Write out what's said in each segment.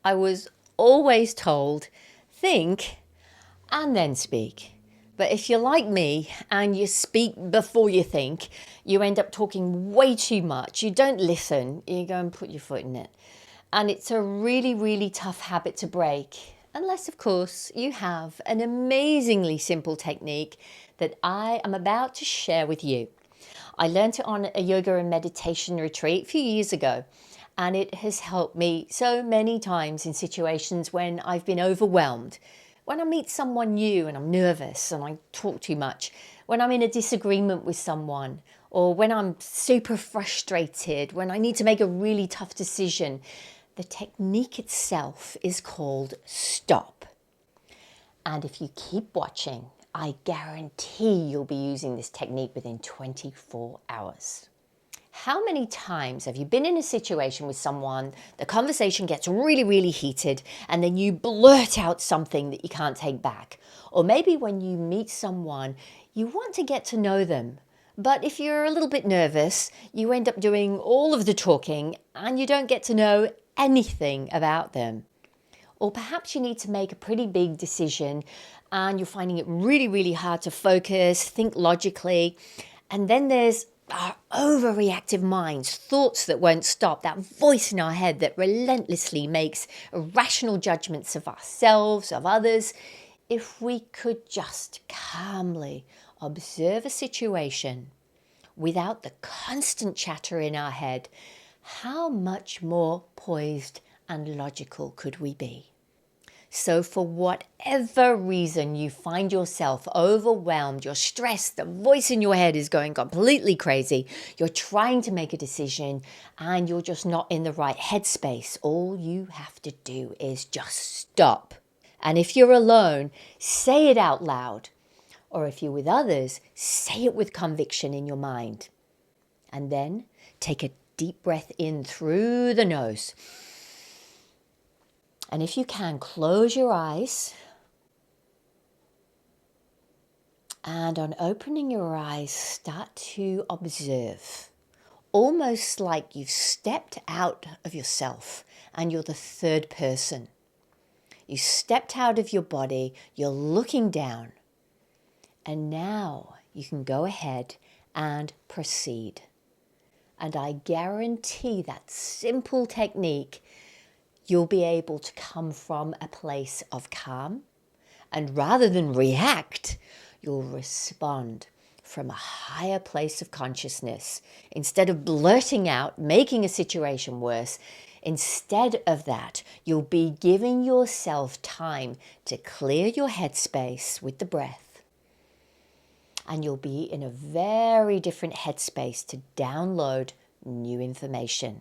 I was always told, think and then speak. But if you're like me and you speak before you think, you end up talking way too much. You don't listen, you go and put your foot in it. And it's a really, really tough habit to break. Unless, of course, you have an amazingly simple technique that I am about to share with you. I learned it on a yoga and meditation retreat a few years ago, and it has helped me so many times in situations when I've been overwhelmed. When I meet someone new and I'm nervous and I talk too much, when I'm in a disagreement with someone, or when I'm super frustrated, when I need to make a really tough decision, the technique itself is called stop. And if you keep watching, I guarantee you'll be using this technique within 24 hours. How many times have you been in a situation with someone, the conversation gets really, really heated, and then you blurt out something that you can't take back? Or maybe when you meet someone, you want to get to know them, but if you're a little bit nervous, you end up doing all of the talking and you don't get to know anything about them. Or perhaps you need to make a pretty big decision and you're finding it really, really hard to focus, think logically, and then there's our overreactive minds, thoughts that won't stop, that voice in our head that relentlessly makes irrational judgments of ourselves, of others. If we could just calmly observe a situation without the constant chatter in our head, how much more poised and logical could we be? So for whatever reason you find yourself overwhelmed, you're stressed, the voice in your head is going completely crazy, you're trying to make a decision and you're just not in the right headspace, all you have to do is just stop. And if you're alone, say it out loud. Or if you're with others, say it with conviction in your mind. And then take a deep breath in through the nose. And if you can, close your eyes. And on opening your eyes, start to observe. Almost like you've stepped out of yourself and you're the third person. You stepped out of your body, you're looking down. And now you can go ahead and proceed. And I guarantee that simple technique, you'll be able to come from a place of calm. And rather than react, you'll respond from a higher place of consciousness. Instead of blurting out, making a situation worse, instead of that, you'll be giving yourself time to clear your headspace with the breath. And you'll be in a very different headspace to download new information.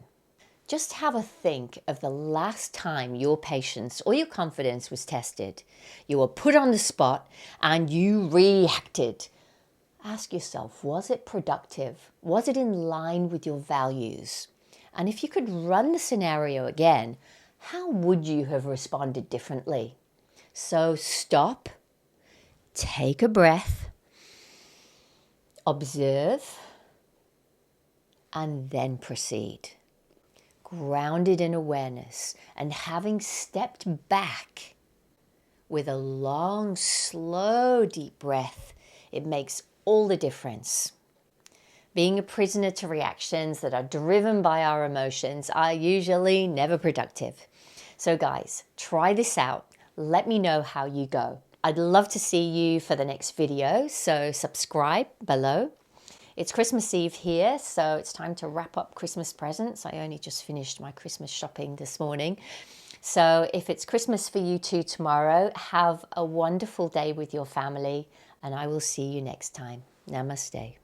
Just have a think of the last time your patience or your confidence was tested. You were put on the spot and you reacted. Ask yourself, was it productive? Was it in line with your values? And if you could run the scenario again, how would you have responded differently? So stop, take a breath, observe, and then proceed. Grounded in awareness and having stepped back with a long, slow, deep breath, it makes all the difference. Being a prisoner to reactions that are driven by our emotions are usually never productive. So guys, try this out. Let me know how you go. I'd love to see you for the next video, so subscribe below. It's Christmas Eve here, so it's time to wrap up Christmas presents. I only just finished my Christmas shopping this morning. So if it's Christmas for you too tomorrow, have a wonderful day with your family, and I will see you next time. Namaste.